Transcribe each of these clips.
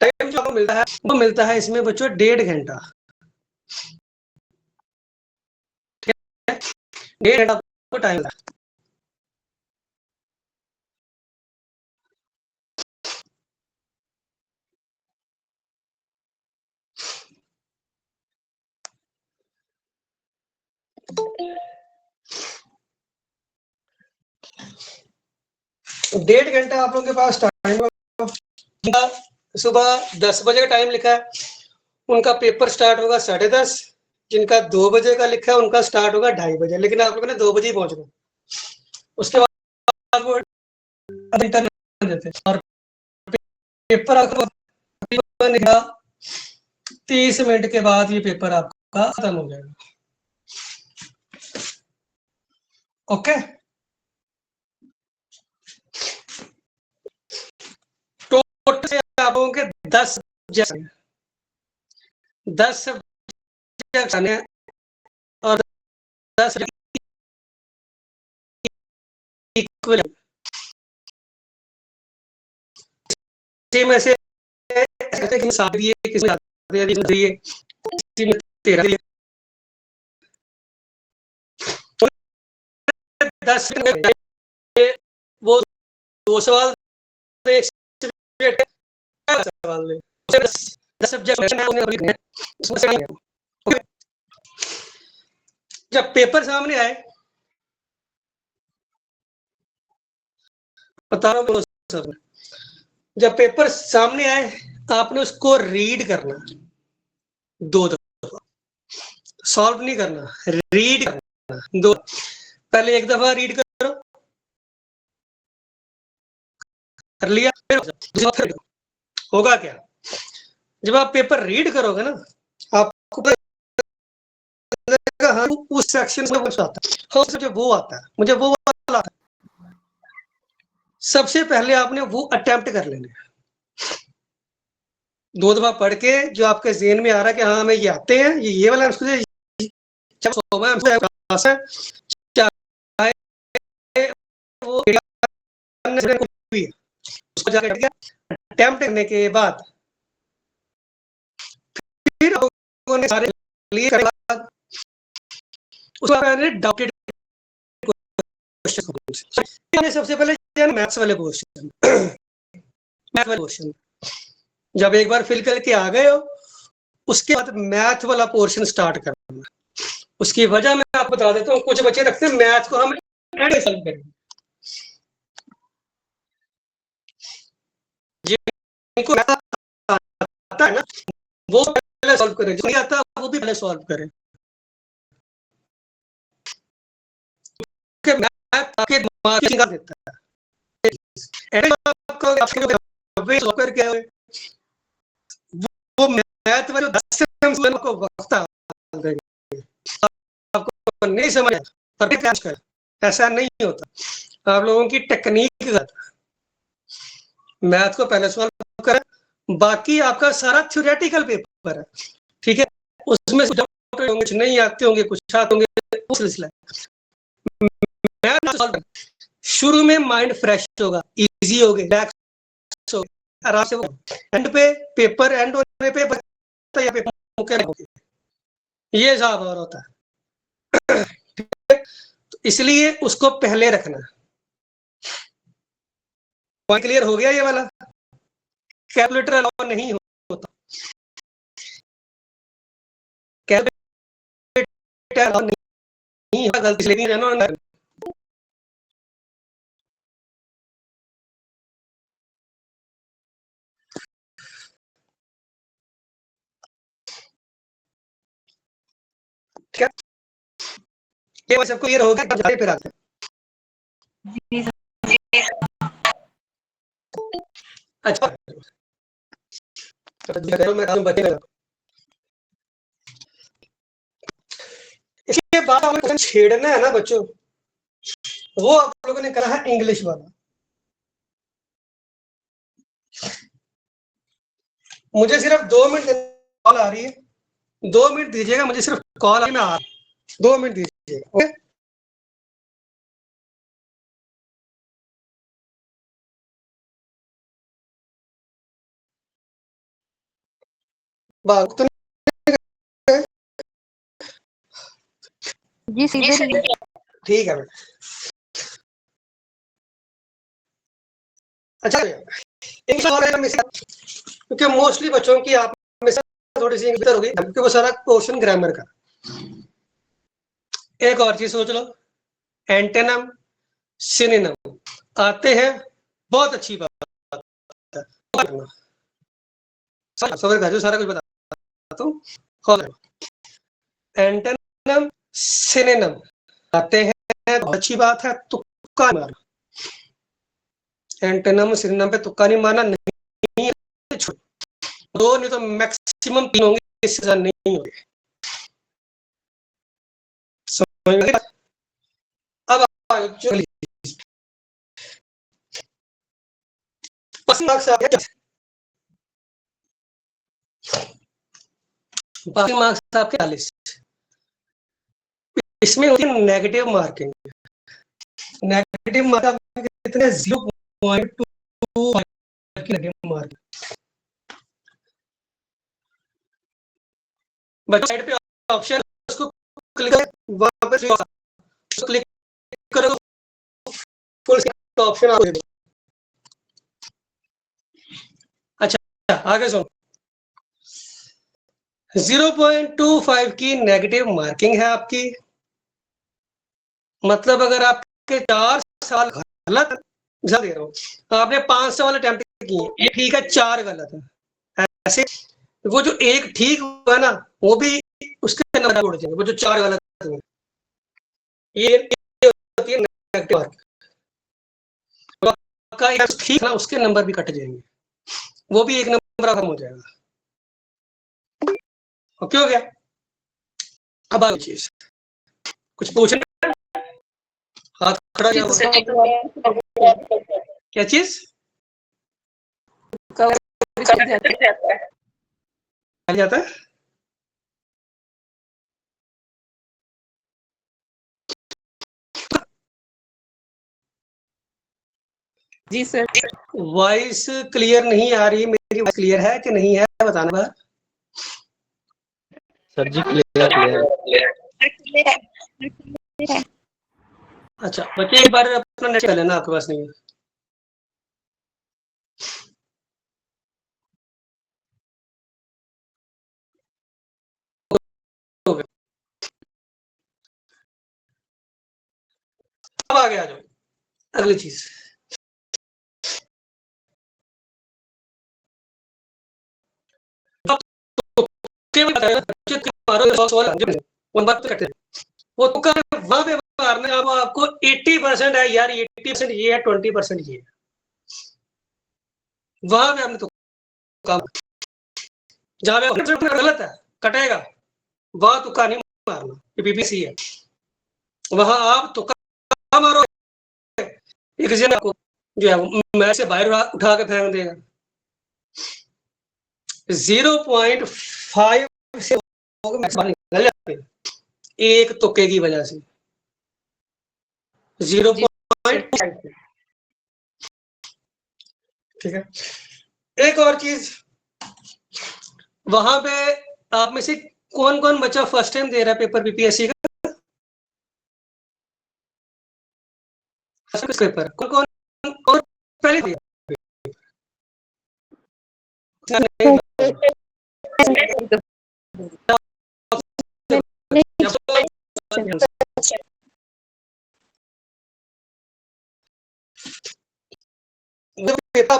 Time जो आपको मिलता है वो मिलता है इसमें बच्चों 1.5 घंटा। 1.5 घंटा आपको टाइम मिलता है। डेढ़ घंटा आप लोगों के पास टाइम, सुबह 10 बजे का टाइम लिखा है, उनका पेपर स्टार्ट होगा 10:30, जिनका 2 बजे का लिखा है उनका स्टार्ट होगा 2:30 बजे, लेकिन आप लोगों ने 2 बजे ही पहुंचना। उसके बाद वो इंटरनेट देते और पेपर आपको निकला 30 मिनट के बाद ये पेपर आपका खत्म हो जाएगा। ओके, टोटल आप लोगों के 10 सब्जेक्ट आने और 10 इक्वल में से किसी में 13 10 वो 2 सवाल सवाल 10 सब्जेक्ट जब पेपर सामने आए, बता रहा हूँ सर, जब पेपर सामने आए आपने उसको रीड करना 2 दफा, सॉल्व नहीं करना, रीड करना 2। पहले 1 दफा रीड करो, कर लिया, फिर होगा क्या, जब आप पेपर रीड करोगे ना आपको हाँ उस सेक्शन में वो आता है, हाँ मुझे वो आता है, मुझे वो वाला आता है। सबसे पहले आपने वो अटेम्प्ट कर लेने, 2 दफा पढ़ के जो आपके ज़हन में आ रहा है कि हाँ हमें ये आते हैं, ये वाला वो उसको जाकर अटेम्प्ट करने के बाद फिर लोगों ने सारे क्लियर करने के बाद उसको मैंने डाउटेड क्वेश्चन सबसे पहले मैथ्स वाले क्वेश्चन मैथ वाले क्वेश्चन जब एक बार फिल करके आ गए हो उसके बाद मैथ वाला पोर्शन स्टार्ट करना। उसकी वजह मैं आपको बता देता हूँ, कुछ बच्चे रखते हैं मैथ को हम एंड में सॉल्व करेंगे, जिनको आता है ना वो पहले सॉल्व करें, जो नहीं आता वो भी पहले सॉल्व करें। मैथ आपके दिमाग में निकाल देता है, एंड में आपको आपके सॉल्व करके वो मैथ वाले 10 से आपको वक्त डाल देंगे, आपको नहीं समझ पर ऐसा नहीं होता, आप लोगों की टेक्निक गलत है। मैथ को पहले सॉल्व करें, बाकी आपका सारा थ्योरेटिकल पेपर है, ठीक है, उसमें कुछ नहीं आते होंगे, कुछ आते होंगे, उस सिलसिला मैथ शुरू में माइंड फ्रेश होगा, इजी हो गया, रिलैक्स हो गया, आराम से एंड पे पेपर एंड होने पे या पेपर मुकर हो गया, ये हिसाब और होता है। तो इसलिए उसको पहले रखना। पॉइंट क्लियर हो गया ये वाला, कैलकुलेटर अलाउ नहीं होता, कैलकुलेटर अलाउ नहीं होता, गलती से नहीं रहना। ठीक है, ये सबको क्लियर हो गया, जाते फिर आते हैं। अच्छा मैं बचेगा, इसके बाद हमें छेड़ना है ना बच्चों, वो आप लोगों ने करा है इंग्लिश वाला। मुझे सिर्फ 2 मिनट कॉल आ रही है, 2 मिनट दीजिएगा मुझे, सिर्फ कॉल आ रही है, मैं आ 2 मिनट दीजिएगा, ओके। भाग तो जी सीधे ठीक है। अच्छा एक सवाल है क्योंकि मोस्टली बच्चों की आप में से थोड़ी सी बेहतर होगी क्योंकि वो सारा क्वेश्चन ग्रामर का। एक और चीज सोच लो, एंटेनम सिनोनिम आते हैं, बहुत अच्छी बात है। सारा कुछ बताता हूँ। एंटेनम सिनोनिम आते हैं, बहुत अच्छी बात है। तुक्का मारना, एंटेनम सिनोनिम पे तुक्का नहीं मारना, नहीं दो नहीं तो मैक्सिमम तीन होंगे, इससे ज्यादा नहीं होंगे। अब मार्क्स आपके 40, इसमें होती है नेगेटिव मार्किंग। नेगेटिव मार्किंग कितने 0.2 की नेगेटिव मार्किंग। बच्चों साइड पे ऑप्शन उसको क्लिक करें, वहां पे क्लिक करो, फुल ऑप्शन आ गया। अच्छा आगे सुनो, 0.25 की नेगेटिव मार्किंग है आपकी। मतलब अगर आपके 4 साल गलत दे रहा हूँ, आपने 5 सवाल अटेम्प्ट किए, एक ठीक है 4 गलत है, ऐसे वो जो एक ठीक हुआ ना वो भी उसके नंबर उड़ जाएंगे, वो जो 4 गलत हुए। ये होती है नेगेटिव मार्किंग। आपका एक ठीक ना उसके नंबर भी कट जाएंगे, वो भी एक नंबर कम हो जाएगा। ओके हो गया। अब आगे चीज कुछ पूछना, हाथ खड़ा क्या चीज जाता है? जी सर। वॉइस क्लियर नहीं आ रही, मेरी वॉइस क्लियर है कि नहीं है बताना। सर जी क्लियर। अच्छा बच्चे एक बार अपना नेट कर लेना, आपके पास नहीं है। अब आगे आ जाओ, अगली चीज वो तुक्का वहां पे मारने, अब आपको 80% है यार, 80% ये है, 20% ये है, वहां पे आपने तुक्का, जहां पे गलत है कटेगा, वहां तुक्का नहीं मारना, ये बीबीसी है। वहां आप तुक्का मारो, एक जन आपको जो है मैच से बाहर उठा के फेंक देगा। 0.5 से निकल जाते हैं एक तुक्के की वजह से, 0.5। ठीक है। एक और चीज, वहां पे आप में से कौन कौन बच्चा फर्स्ट टाइम दे रहा है पेपर बीपीएससी का? पेपर कौन कौन कौन पहले दिया? Paper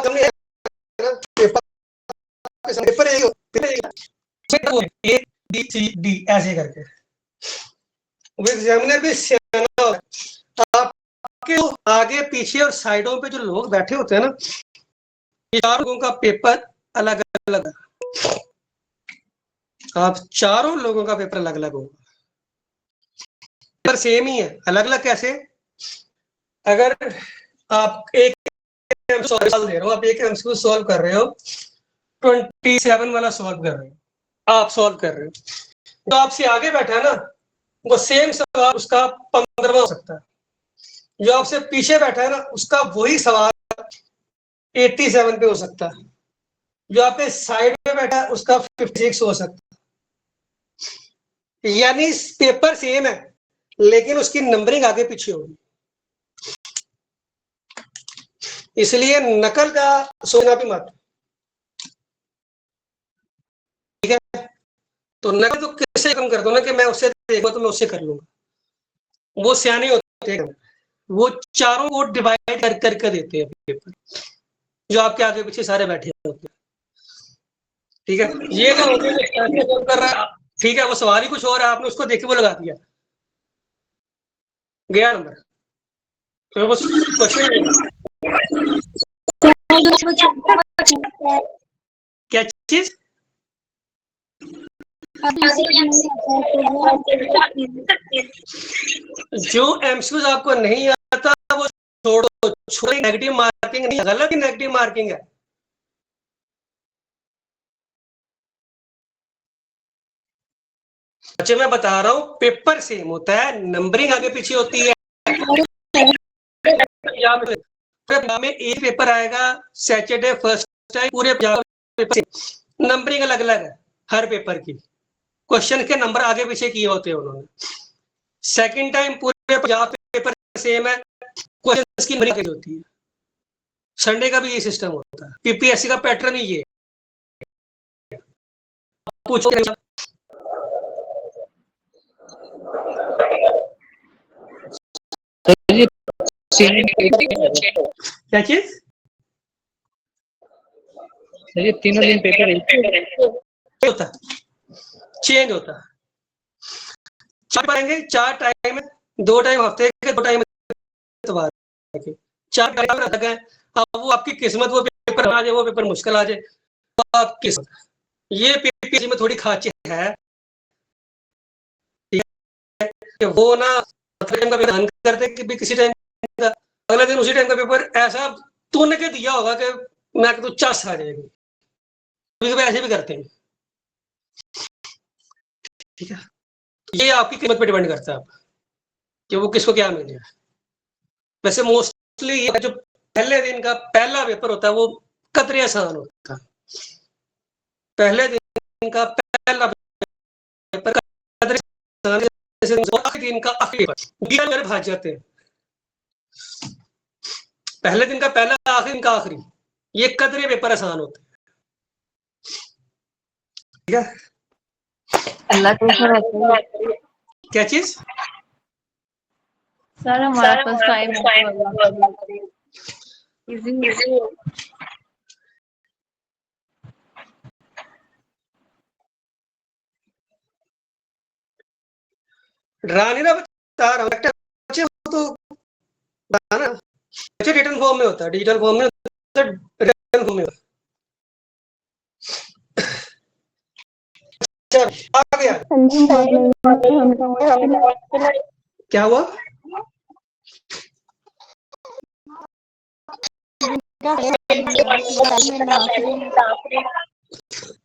A B C D ऐसे करके, वो एग्जामिनर भी सियाना होता है। आपके आगे पीछे और साइडों पे जो लोग बैठे होते हैं ना, ये चार लोगों का पेपर अलग अलग है। आप चारों लोगों का पेपर अलग अलग होगा, पेपर सेम ही है, अलग अलग कैसे? अगर आप एक सॉल्व दे रहे हो, आप एक एमसीक्यू सॉल्व कर रहे हो, 27 वाला सॉल्व कर रहे हो, आप सॉल्व कर रहे हो, तो आपसे आगे बैठा है ना, वो सेम सवाल उसका 15वां हो सकता है, जो आपसे पीछे बैठा है ना उसका वही सवाल 87 पे हो सकता है। जो आपके साइड में बैठा है उसका 56 हो सकता है, यानी पेपर सेम है लेकिन उसकी नंबरिंग आगे पीछे होगी। इसलिए नकल का सोचना भी मत, ठीक है। तो नकल तो किससे कम कर दो ना कि मैं उससे देखूं तो मैं उससे कर लूंगा, वो सियाने होते हैं, वो चारों को डिवाइड कर करके देते हैं पेपर, जो आपके आगे पीछे सारे बैठे होते हैं, ठीक है। ये तो कर रहा है, ठीक है, वो सवाल ही कुछ और है, आपने उसको देख के वो लगा दिया, गया नंबर, तो वो क्वेश्चन क्या चीज, जो एमसीक्यूज आपको नहीं आता वो छोड़ो, छोड़ो, नेगेटिव मार्किंग नहीं, गलत ही नेगेटिव मार्किंग है। अच्छा मैं बता रहा हूँ, पेपर सेम होता है, नंबरिंग आगे पीछे होती है। पंजाब में एक पेपर आएगा सैटरडे फर्स्ट टाइम, पूरे पंजाब पेपर नंबरिंग अलग अलग है हर पेपर की, क्वेश्चन के नंबर आगे पीछे किए होते हैं उन्होंने। सेकंड टाइम पूरे पंजाब पेपर सेम है, क्वेश्चन की नंबरिंग होती है। संडे का भी ये सिस्टम होता है, पीपीएससी का पैटर्न ही ये पूछो। क्या चीज, ये तीनों दिन पेपर होता चेंज होता है, चार पाएंगे, चार टाइम, 2 टाइम हफ्ते के, 2 टाइम इतवार के, 4 टाइम अलग है। अब वो आपकी किस्मत, वो पेपर आ जाए, वो पेपर मुश्किल आ जाए, तो आप किस्मत, ये पीपीएससी में थोड़ी खासियत है, ठीक है, कि वो ना टाइम का पेपर करते कि भी किसी टाइम का, अगले दिन उसी टाइम का पेपर ऐसा तूने के दिया होगा कि मैं तो चस आ जाएगी, कभी ऐसे भी करते हैं, ठीक है। ये आपकी कीमत पे डिपेंड करता है कि वो किसको क्या मिले। वैसे मोस्टली ये जो पहले दिन का पहला पेपर होता है वो कतरे आसान होता है, पहले दिन का पहला पेपर कतरे आसान, आखिरी दिन का आखिरी पेपर मेरे भाग जाते हैं, पहले दिन का पहला, आखिरी दिन का आखिरी, ये कतरे पेपर आसान होते हैं, ठीक है। अल्लाह को सर, क्या चीज, सर हमारा फर्स्ट टाइम इजी डरानी ना बता रहा हूँ, बच्चे तो बताना, बच्चे रिटर्न फॉर्म में होता है, डिजिटल फॉर्म में होता है, रिटर्न फॉर्म में होता है। आ गया, क्या हुआ,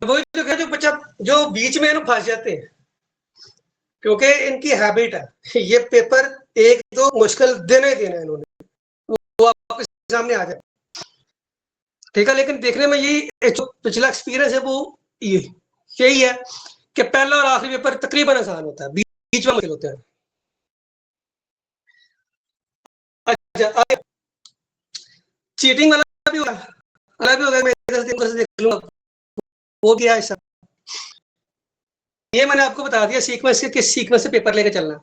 वही तो कहते, जो बच्चा जो बीच में फंस जाते हैं, क्योंकि इनकी हैबिट है, ये पेपर 1-2 मुश्किल देने देना इन्होंने, वो आपके सामने आ जाए, ठीक है। लेकिन देखने में ये जो पिछला एक्सपीरियंस है वो ये यही है कि पहला और आखिरी पेपर तकरीबन आसान होता है, बीच में मुश्किल होता है। अच्छा, चीटिंग वाला भी होगा, मैं इधर से देख लूंगा, वो क्या है सब, ये मैंने आपको बता दिया सीक्वेंस के, किस सीक्वेंस से पेपर लेके चलना।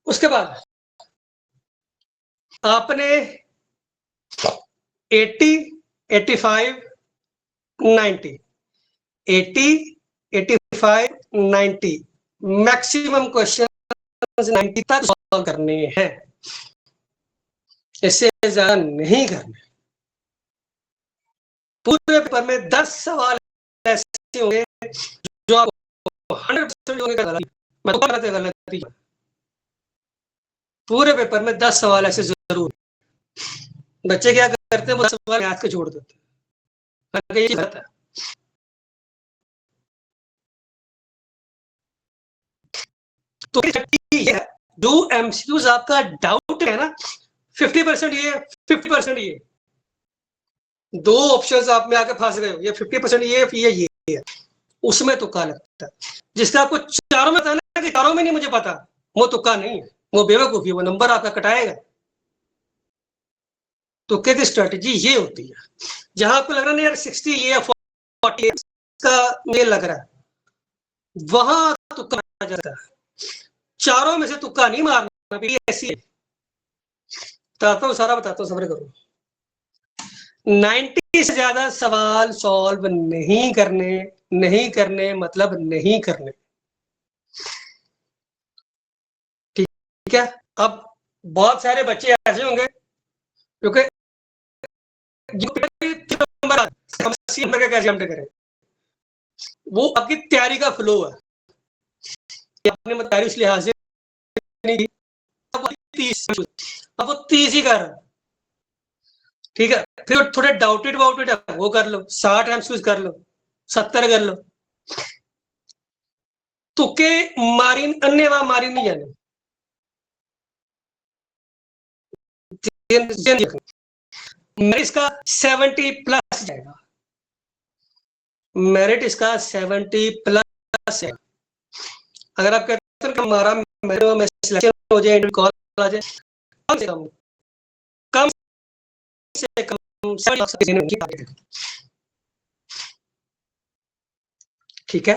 उसके बाद आपने 80, 85, 90, 80, 85, 90 मैक्सिमम क्वेश्चन 90 तक सॉल्व करने हैं, इससे ज्यादा नहीं करने। पूरे पेपर में 10 सवाल ऐसे होंगे जो आपको 100% होंगे गलती, मैं तो गलत है गलती, पूरे पेपर में 10 सवाल ऐसे जरूर, बच्चे क्या करते हैं, वो सवाल याद के छोड़ देते हैं, ये गलत है। तो ये है, जो एमसीक्यूज आपका डाउट है ना, 50% ये, 50% ये, दो ऑप्शंस आप में आके फंस गए हो, ये 50% ये है, उसमें तुक्का लगता है। जिसका आपको चारों में पता है कि चारों में नहीं मुझे पता, वो तुक्का नहीं है, वो बेवकूफी, वो नंबर आपका कटाएगा। तुक्के की स्ट्रेटेजी ये होती है, जहां आपको लग रहा है यार 60 ये 40 का मेल लग रहा है, वहां तुक्का मारा जाता है। चारों में से तुक्का नहीं मारना, ऐसी है। बताता हूँ, सारा बताता हूँ, सब्र करो। 90 से ज्यादा सवाल सॉल्व नहीं करने मतलब नहीं करने, ठीक है। अब बहुत सारे बच्चे ऐसे होंगे क्योंकि नंबर का कैसे हम करें, वो आपकी तैयारी का फ्लो है, आपने तैयारी उस लिहाज से नहीं की, अब वो 30 ही कर रहा है, ठीक है। फिर थोड़े डाउटेड है वो कर लो, 60 एमसीक्यूज कर लो, 70 कर लो। तुक्के मारी अन्य मारी नहीं जाने, मेरिट इसका 70 प्लस जाएगा, मेरिट इसका 70 प्लस है। अगर आप कहते हैं हमारा सिलेक्शन हो जाए, इंटरव्यू कॉल आ जाए, कम से कम, ठीक है।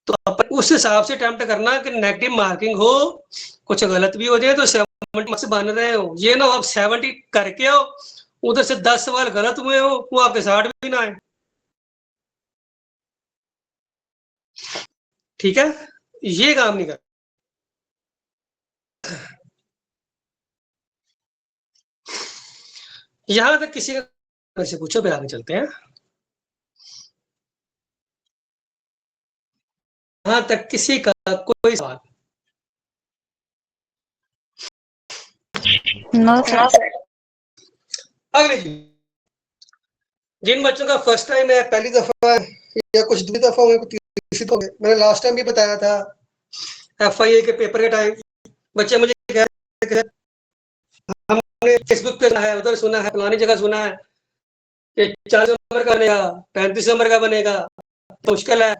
तो अपन उस हिसाब से अटेम्प्ट करना कि नेगेटिव मार्किंग हो, कुछ गलत भी हो जाए तो 70 मार्क्स बन रहे हो, ये ना आप 70 करके हो, उधर से 10 सवाल गलत हुए हो, वो आपके 60 भी ना आए, ठीक है। ये काम नहीं कर, यहां तक किसी का से पूछो, फिर आगे चलते हैं। यहां तक किसी का कोई सवाल? No sir. अगले जी, जिन बच्चों का फर्स्ट टाइम है, पहली दफा या कुछ दूसरी दफा हुए, कुछ तीसरी दफा, मैंने लास्ट टाइम भी बताया था FIA के पेपर के टाइम, बच्चे मुझे कह रहे हमने फेसबुक पे सुना है, उधर सुना है, फलानी जगह सुना है कि 40 नंबर का बनेगा, 35 नंबर का बनेगा, तो मुश्किल है।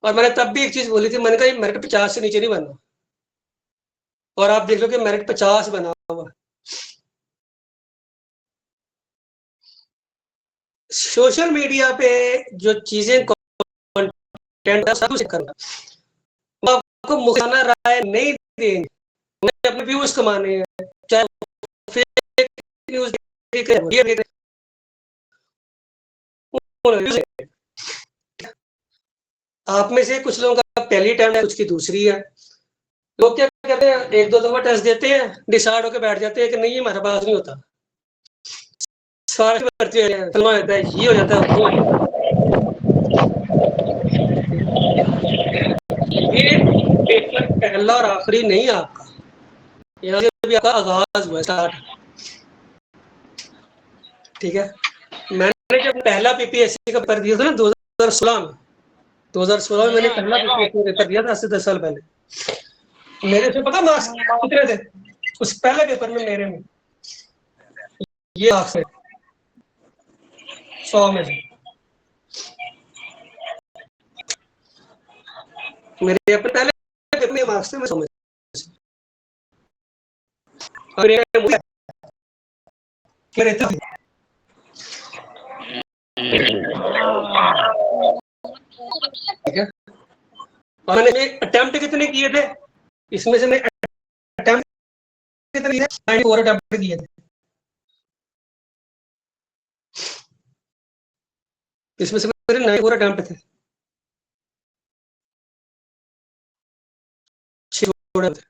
और मैंने तब भी एक चीज बोली थी, मैंने कहा मेरिट 50 से नीचे नहीं बनना, और आप देख लो कि मेरिट 50 बना हुआ। सोशल मीडिया पे जो चीजें कंटेंट सब कुछ करना, वो आपको मुखसाना राय नहीं देंगे, उन्हें अपने व्यूज कमाने हैं, चाहे फेक न्यूज आप में से कुछ लोगों का पहली टाइम है, कुछ की दूसरी है। लोग क्या करते हैं, एक दो दफा टेस्ट देते हैं, डिसाइड होकर बैठ जाते हैं कि नहीं, हमारे पास नहीं होता, सारे करते हैं, फिल्म होता है, ये हो जाता है, वो हो जाता है। ये पेपर पहला और आखिरी नहीं आपका, यहाँ से भी आपका आगाज हुआ, स्टार्ट, ठीक है। मैंने जब पहला PPSC का पेपर दिया था ना 2016 में, 2016 में मैंने पहला पेपर दिया था, 10 साल पहले। मेरे से पता मार्क्स कितने थे उस पहले पेपर में, मेरे में ये मार्क्स है 100 में से, मेरे अपने पहले पेपर में मार्क्स थे 100 में से। और ये मेरे तो ठीक है। और मैंने अटेम्प्ट कितने किए थे, इसमें से मैं अटेम्प्ट कितने किए, 94 अटेम्प्ट किए थे, इसमें से मेरे 94 अटेम्प्ट थे, 6 छोड़े थे।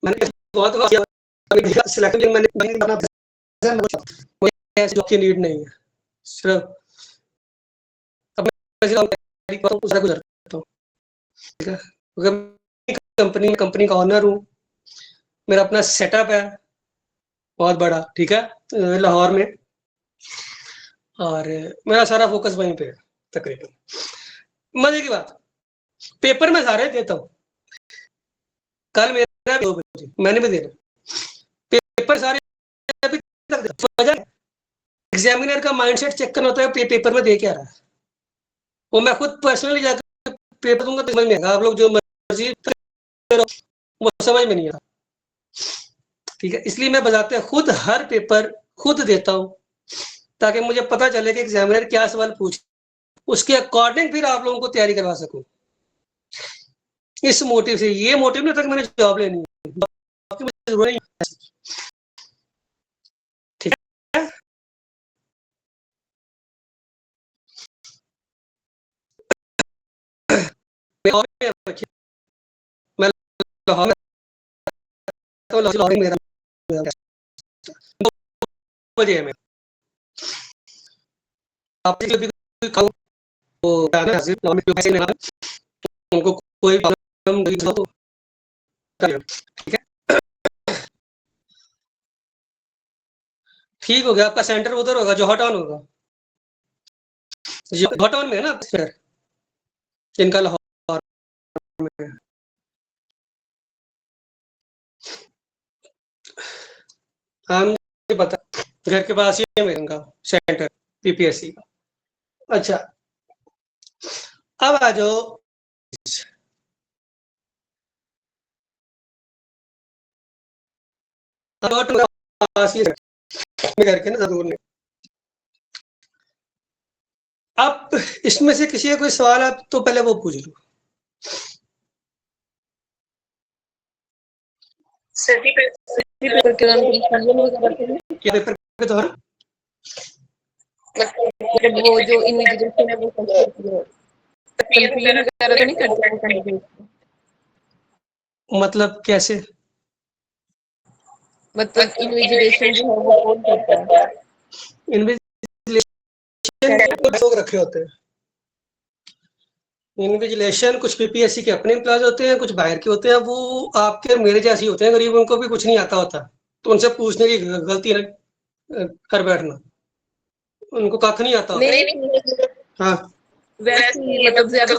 मैंने बहुत सिलेक्शन मैंने कोई ऐसी जॉब की नीड नहीं है, सिर्फ दूसरा गुजरता हूँ, ठीक है। क्योंकि कंपनी का ऑनर हूँ, मेरा अपना सेटअप है बहुत बड़ा, ठीक है, लाहौर में, और मेरा सारा फोकस वहीं पे है तकरीबन। मजे की बात, पेपर में सारे देता हूँ, कल मेरा भी 2 बजे मैंने भी देना, पेपर सारे अभी तक वजह एग्जामिनर का माइंडसेट चेक करना होता है, पेपर में दे क्या रहा है, वो मैं खुद पर्सनली जाकर पेपर दूंगा तो समझ में आएगा, आप लोग जो मर्जी वो समझ में नहीं आता, ठीक है। इसलिए मैं बजाते खुद हर पेपर खुद देता हूँ, ताकि मुझे पता चले कि एग्जामिनर क्या सवाल पूछ, उसके अकॉर्डिंग फिर आप लोगों को तैयारी करवा सकूं। इस मोटिव से, ये मोटिव नहीं तक मैंने जॉब लेनी है, आपकी मुझे जरूरत नहीं है, ठीक है। मैं लाहौर में, तो लाहौर में मेरा 2 बजे है, मैं आप जब भी खाओ तो उनको कोई प्रॉब्लम नहीं हो तो ठीक है। ठीक हो गया, आपका सेंटर उधर होगा, जो हॉटाउन होगा, जो हॉटाउन में है ना फिर इनका लाहौर में। हाँ मुझे पता, घर के पास ही है मेरे का सेंटर पीपीएससी का। अच्छा अब आ जाओ, पास ही घर के ना जरूर नहीं। अब इसमें से किसी का कोई सवाल आप तो पहले वो पूछ लो। पेपर के दौरान क्या पेपर के दौरान मतलब वो जो इन्विजिलेशन है वो कंप्लेन वगैरह तो नहीं करते वो कैंडिडेट, मतलब कैसे? मतलब इन्विजिलेशन जो है वो कौन करता है? इन्विजिलेशन लोग रखे होते हैं, इन्विजिलेशन कुछ पीपीएससी के अपने एम्प्लॉयज होते हैं, कुछ बाहर के होते हैं, वो आपके मेरे जैसे होते हैं, गरीब, उनको भी कुछ नहीं आता होता, तो उनसे पूछने की गलती कर बैठना, उनको कख नहीं आता होता। नहीं हाँ वैसे ही मतलब ज्यादा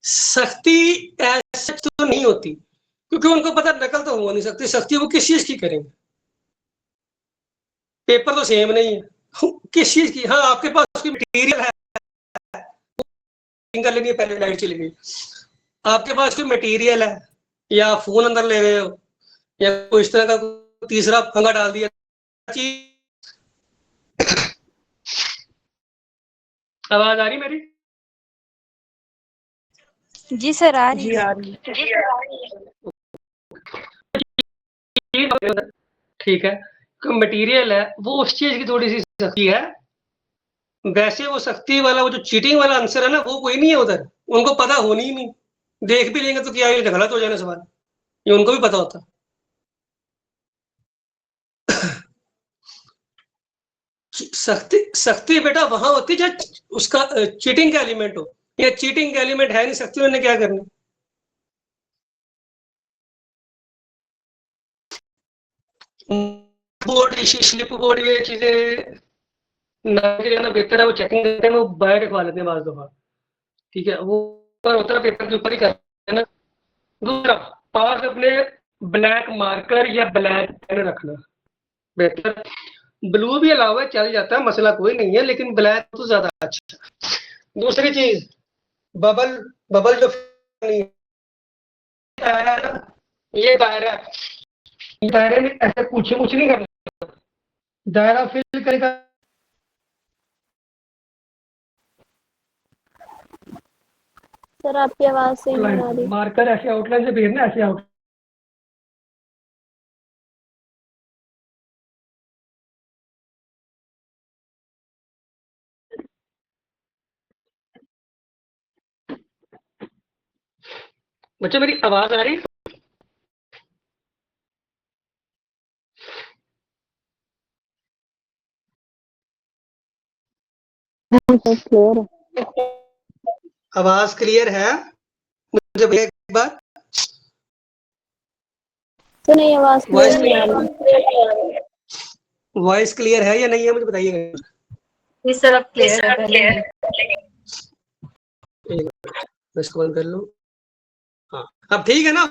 सख्ती ऐसे तो नहीं होती, क्योंकि उनको पता नकल तो हो नहीं सकती, सख्ती वो किस चीज की करेंगे, पेपर तो सेम नहीं है, किस चीज की। हाँ आपके पास उसकी मटेरियल है, कर लेनी है, पहले लाइट चली गई, आपके पास कोई मटेरियल है, या फोन अंदर ले गए हो, या कोई इस तरह का तीसरा पंगा डाल दिया, आवाज आ रही मेरी? जी सर आ रही है। ठीक है, मटेरियल है वो उस चीज की थोड़ी सी सख्ती है, वैसे वो सख्ती वाला, वो जो चीटिंग वाला आंसर है ना, वो कोई नहीं है उधर, उनको पता होनी ही नहीं, देख भी लेंगे तो क्या ये गलत हो जाना सवाल, ये उनको भी पता होता। सख्ती सख्ती बेटा वहां होती है जब उसका चीटिंग का एलिमेंट हो, या चीटिंग का एलिमेंट है नहीं, सख्ती उन्होंने क्या करना, बोर्ड, स्लिप बोर्ड, ये चीजें ना बेहतर है, वो चेकिंग करते हैं, वो बाहर रखवा लेते हैं बाज दफा, ठीक है, वो होता है पेपर के ऊपर ही करते हैं ना। दूसरा, पास अपने ब्लैक मार्कर या ब्लैक पेन रखना बेहतर, ब्लू भी अलावा चल जाता है, मसला कोई नहीं है, लेकिन ब्लैक तो ज्यादा अच्छा। दूसरी चीज, बबल बबल जो नहीं है, ये दायरे में ऐसे कुछ नहीं करना, दायरा फिल करेगा, सर आपकी आवाज सही नहीं आ रही। मार्कर ऐसे आउटलाइन से भेजना, ऐसे आउट। बच्चों मेरी आवाज आ रही? आवाज क्लियर है? मुझे एक बार तो नहीं आवाज क्लियर नहीं आ रही। वॉइस क्लियर है या नहीं है, मुझे बताइएगा। सर अब क्लियर है, पहले नहीं। इसको बंद कर लो। हाँ अब ठीक है ना?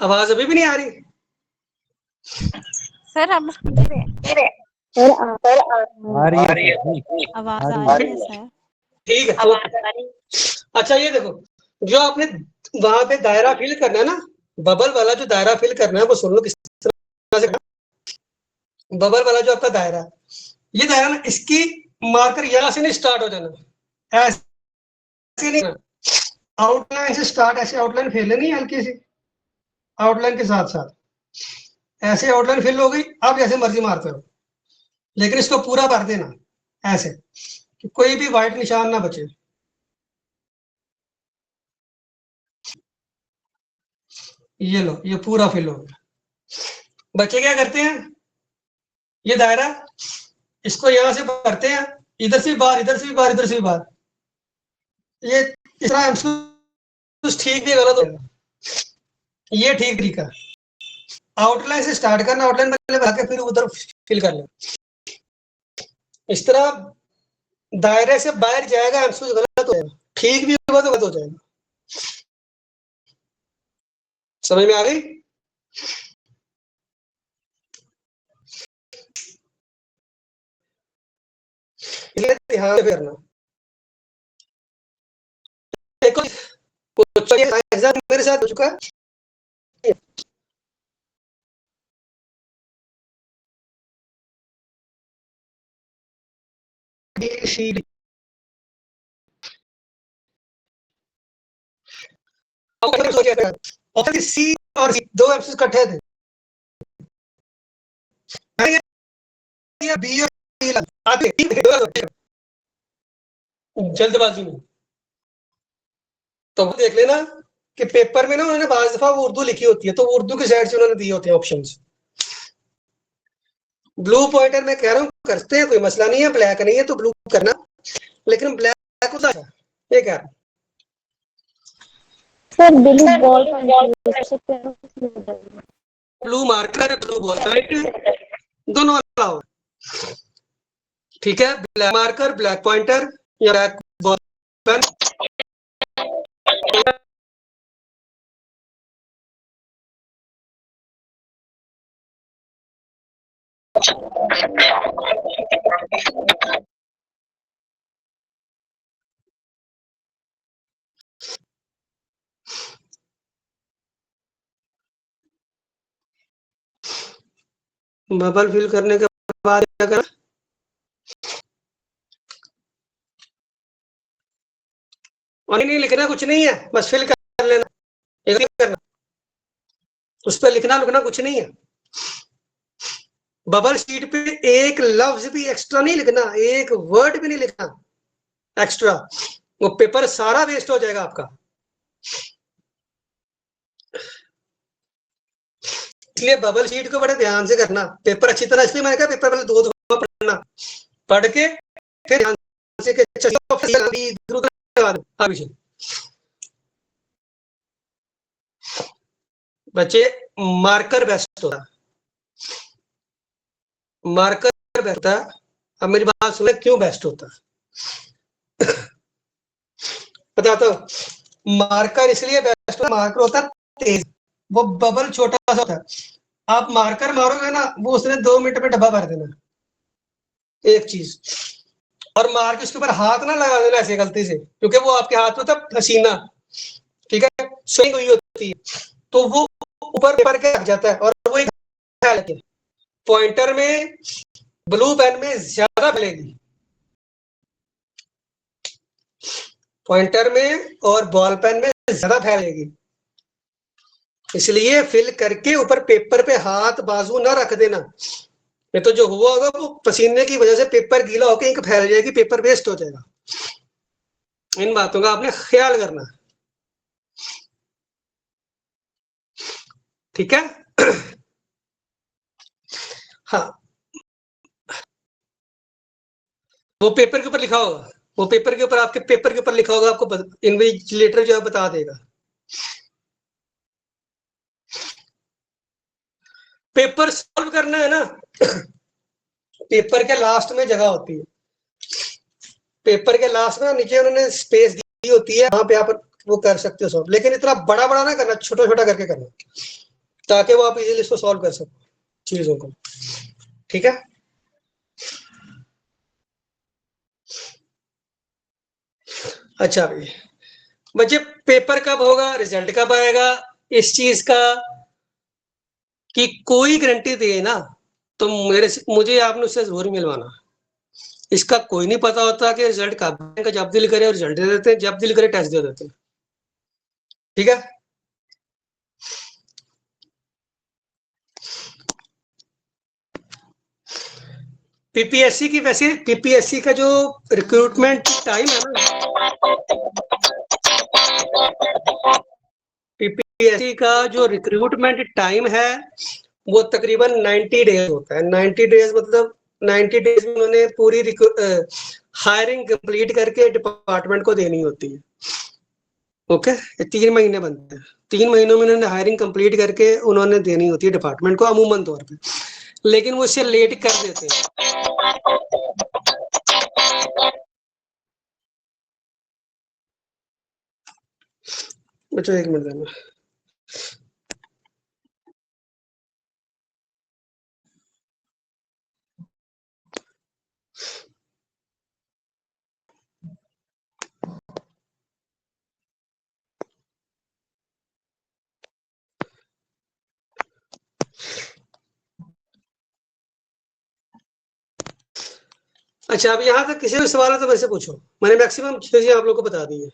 आवाज अभी भी नहीं आ रही? सर अब आ रही है आवाज आ रही है सर। ठीक है तो अच्छा ये देखो, जो आपने वहां पे दायरा फिल करना है ना, बबल वाला जो दायरा फिल करना है वो सुन लो किस तरह से करना। बबल वाला जो आपका दायरा है, ये दायरा ना, इसकी मार्कर यहाँ से नहीं स्टार्ट हो जाना, ऐसे नहीं, आउटलाइन से स्टार्ट, ऐसे आउटलाइन फैले नहीं हल्की सी, आउटलाइन के साथ साथ ऐसे आउटलाइन फिल हो गई। आप जैसे मर्जी मारते हो, लेकिन इसको पूरा भर देना ऐसे कि कोई भी व्हाइट निशान ना बचे। ये लो, ये पूरा फिल हो गया। बच्चे क्या करते हैं, ये दायरा इसको यहां से भरते हैं, इधर से भी बाहर, इधर से भी बाहर, इधर से भी बाहर। ये इस तरह कुछ ठीक नहीं, गलत होगा। ये ठीक तरीका, आउटलाइन से स्टार्ट करना, आउटलाइन पहले बना के फिर उधर फिल कर लेना। इस तरह दायरे से बाहर जाएगा, आंसर गलत हो जाएगा, ठीक भी होगा तो गलत हो जाएगा। समझ में आ गई? इसलिए ध्यान से करना। देखो एग्जाम मेरे साथ हो चुका है, ऑप्शन सी और सी दो ऑप्शन इकट्ठे थे, बी और सी आते जल्दबाजी में। तो वो देख लेना कि पेपर में ना उन्होंने बाज़ दफा वो उर्दू लिखी होती है, तो वो उर्दू की साइड से उन्होंने दिए होते हैं ऑप्शंस। ब्लू पॉइंटर मैं कह रहा हूँ करते हैं, कोई मसला नहीं है, ब्लैक नहीं है तो ब्लू करना, लेकिन ब्लैक होता है ये क्या है? Sir blue ball blue marker, blue ball pointer दोनों अलाउ, ठीक है? ब्लैक मार्कर, ब्लैक पॉइंटर या black ball pen. Bubble fill करने के बाद क्या करना? और नहीं लिखना कुछ नहीं है, बस फिल कर लेना, एक करना, उस पर लिखना लिखना कुछ नहीं है। बबल शीट पे एक लफ्ज भी एक्स्ट्रा नहीं लिखना, एक वर्ड भी नहीं लिखना एक्स्ट्रा, वो पेपर सारा वेस्ट हो जाएगा आपका। इसलिए बबल शीट को बड़े ध्यान से करना, पेपर अच्छी तरह, इसलिए मैंने कहा पेपर पहले 2 दफा पढ़ना, पढ़ के फिर ध्यान से बच्चे मार्कर बेस्ट होता है, मार्कर बेस्ट होता है। अब मेरी बात सुने, क्यों बेस्ट होता है बताता हूँ। मार्कर इसलिए बेस्ट होता है, मार्कर होता है तेज, वो बबल छोटा सा होता है। आप मार्कर मारोगे ना, वो उसने 2 मिनट में डब्बा भर देना, एक चीज। और मार्कर उसके ऊपर हाथ ना लगा देना ऐसे गलती से, क्योंकि वो आपके हाथ में था पसीना, ठीक है, स्विंग हुई होती है, तो वो ऊपर पेपर के लग जाता है और वो एक लगती है। पॉइंटर में, ब्लू पेन में ज्यादा फैलेगी, पॉइंटर में और बॉल पेन में ज्यादा फैलेगी, इसलिए फिल करके ऊपर पेपर पे हाथ बाजू ना रख देना, नहीं तो जो हुआ होगा वो पसीने की वजह से पेपर गीला होकर इंक फैल जाएगी, पेपर वेस्ट हो जाएगा। इन बातों का आपने ख्याल करना, ठीक है? हाँ, वो पेपर के ऊपर लिखा होगा, वो पेपर के ऊपर, आपके पेपर के ऊपर लिखा होगा, आपको इन्विजिलेटर जो है बता देगा। पेपर सॉल्व करना है ना, पेपर के लास्ट में जगह होती है, पेपर के लास्ट में नीचे उन्होंने स्पेस दी होती है, वहां पे आप वो कर सकते हो सॉल्व, लेकिन इतना बड़ा बड़ा ना करना, छोटा छोटा करके करना, ताकि वो आप इजीली इसको सॉल्व कर सको चीजों को। ठीक है, अच्छा भाई बच्चे, पेपर कब होगा, रिजल्ट कब आएगा, इस चीज का कि कोई गारंटी दे ना, तो मुझे आपने उससे जरूर मिलवाना। इसका कोई नहीं पता होता कि रिजल्ट कब आएगा, जब दिल करे और रिजल्ट दे देते हैं, जब दिल करे टेस्ट दे देते हैं। ठीक है, पीपीएससी की, वैसे पीपीएससी का जो रिक्रूटमेंट टाइम है ना, पीपीएससी का जो रिक्रूटमेंट टाइम है वो तकरीबन 90 डेज होता है। 90 डेज मतलब 90 डेज में उन्होंने पूरी हायरिंग कंप्लीट करके डिपार्टमेंट को देनी होती है। ओके, ये 3 महीने बनते हैं, 3 महीनों में उन्होंने हायरिंग कंप्लीट करके उन्होंने देनी होती है डिपार्टमेंट को अमूमन तौर पे, लेकिन वो इससे लेट कर देते हैं। बच्चों 1 मिनट देना। अच्छा, अब यहाँ तक किसी भी सवाल है तो वैसे पूछो, मैंने मैक्सिमम चीजें आप लोग को बता दी है।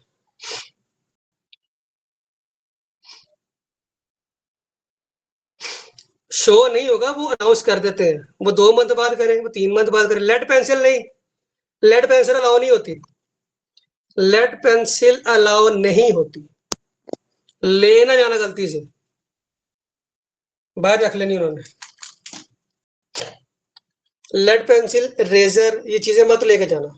शो नहीं होगा, वो अनाउंस कर देते हैं, वो 2 मंथ बाद करें, वो 3 मंथ बाद करें। लेड पेंसिल नहीं, लेड पेंसिल अलाउ नहीं होती, लेड पेंसिल अलाउ नहीं होती, लेना जाना गलती से बाहर रख लेनी उन्होंने। लेड पेंसिल, रेजर, ये चीजें मत लेके जाना।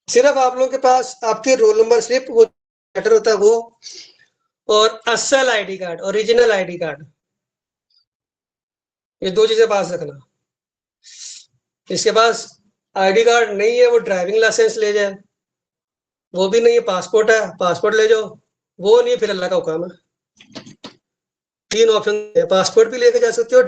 सिर्फ आप लोगों के पास आपके रोल नंबर स्लिप, वो लेटर होता है वो, और असल ID card, original ID card, ये 2 चीजें पास रखना। इसके पास आईडी कार्ड नहीं है, वो ड्राइविंग लाइसेंस ले जाए, वो भी नहीं है, पासपोर्ट है, पासपोर्ट ले जाओ, वो नहीं फिर अल्लाह का हुक्म है। 3 ऑप्शन है, पासपोर्ट भी लेके जा सकते हो।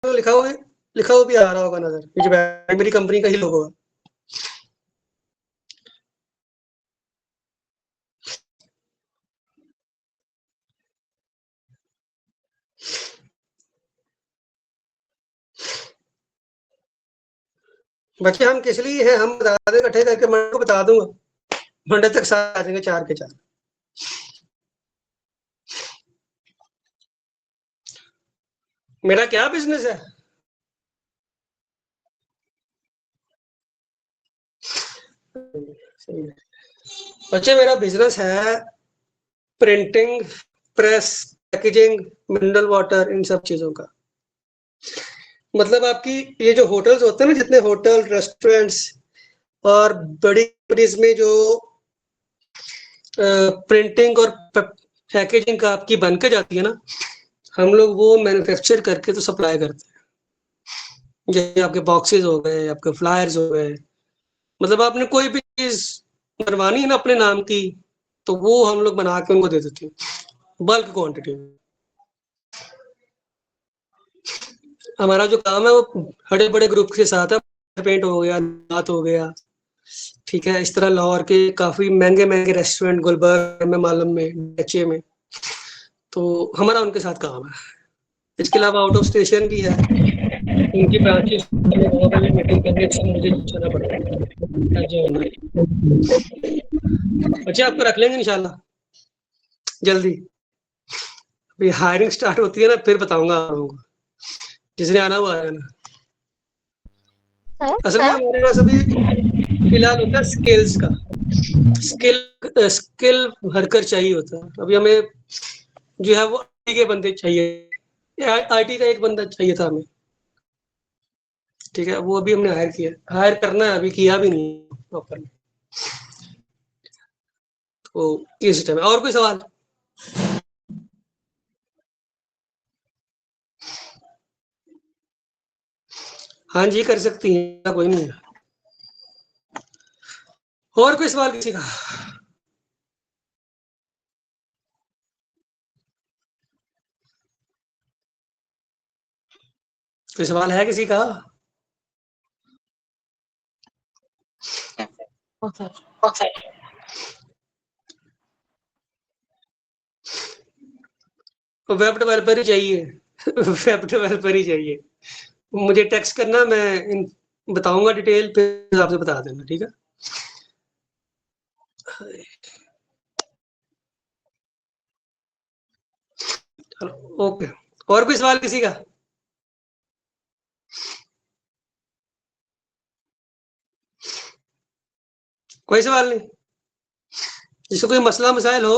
तो लिखा हुआ भी आ रहा होगा नजर, ये जो मेरी कंपनी का ही लोगो है। बच्चे हम किस लिए हैं, हम बता दें इकट्ठे करके, मैं को बता दूंगा, मंडे तक साथ आ जाएंगे 4 के 4। मेरा क्या बिजनेस है, बच्चे मेरा बिजनेस है printing, press, packaging, mineral water, इन सब चीजों का। मतलब आपकी ये जो होटल्स होते हैं ना, जितने होटल, रेस्टोरेंट्स और बड़ी कंपनीज में जो प्रिंटिंग और पैकेजिंग का आपकी बन के जाती है ना, हम लोग वो मैन्युफैक्चर करके तो सप्लाई करते हैं। जैसे आपके बॉक्सेस हो गए, आपके फ्लायर्स हो गए, मतलब आपने कोई भी चीज बनवानी है ना अपने नाम की, तो वो हम लोग बना के उनको दे देते हैं बल्क क्वांटिटी में। हमारा जो काम है वो बड़े बड़े ग्रुप के साथ है, पेंट हो गया, नाथ हो गया, ठीक है। इस तरह लाहौर के काफ़ी महंगे रेस्टोरेंट गुलबर्ग में, मालम में, डचे में, तो हमारा उनके साथ काम है। इसके अलावा आउट ऑफ स्टेशन भी है, उनकी ब्रांचेस मीटिंग करने से मुझे जाना पड़ता है। अच्छा, आपको रख लेंगे इंशाल्लाह जल्दी। अभी हायरिंग स्टार्ट होती है ना, फिर बताऊंगा आप लोगों को, जिसने आना वो आया ना। असल में हमारे पास अभी फिलहाल होता है स्किल्स का, स्किल वर्कर चाहिए होता है। अभी हमें जो है वो IT के बंदे चाहिए, IT का एक बंदा चाहिए था हमें, ठीक है। वो अभी हमने हायर करना है, अभी किया भी नहीं प्रॉपरली। तो ये सिस्टम है। और कोई सवाल? हाँ जी, कर सकती हैं, कोई नहीं है। और कोई सवाल किसी का? कोई सवाल है किसी का? वेब डेवलपर ही चाहिए। वेब डेवलपर ही चाहिए। मुझे टेक्स्ट करना, मैं बताऊंगा डिटेल, फिर आपसे बता देना, ठीक है। चलो ओके। और कोई सवाल किसी का? कोई सवाल नहीं? जिसको कोई मसला मसाइल हो,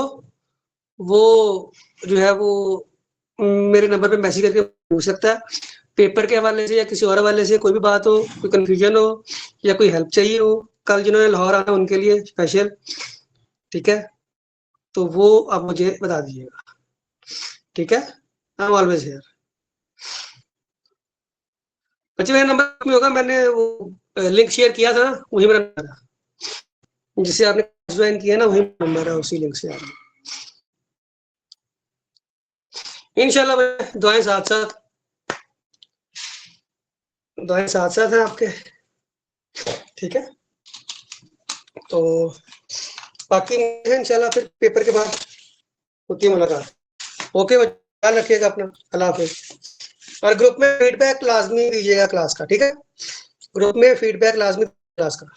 वो जो है वो मेरे नंबर पे मैसेज करके पूछ सकता है। पेपर के हवाले से या किसी और हवाले से कोई भी बात हो, कोई कन्फ्यूजन हो या कोई हेल्प चाहिए हो, कल जिन्होंने लाहौर आना उनके लिए स्पेशल, ठीक है, तो वो आप मुझे बता दीजिएगा, ठीक है। I am always here. बच्चे, मेरा नंबर में होगा, मैंने वो लिंक शेयर किया था ना, वही मेरा नंबर है। जिससे आपने ज्वाइन किया ना, वही नंबर है, उसी लिंक से आ रहा है। इंशाल्लाह दुआएं साथ साथ हैं आपके, ठीक है। तो बाकी इंशाल्लाह फिर पेपर के बाद होती है मुलाकात। ओके, ख्याल रखिएगा अपना। अल्लाह हाफिज। और ग्रुप में फीडबैक लाजमी दीजिएगा क्लास का, ठीक है। ग्रुप में फीडबैक लाजमी क्लास का।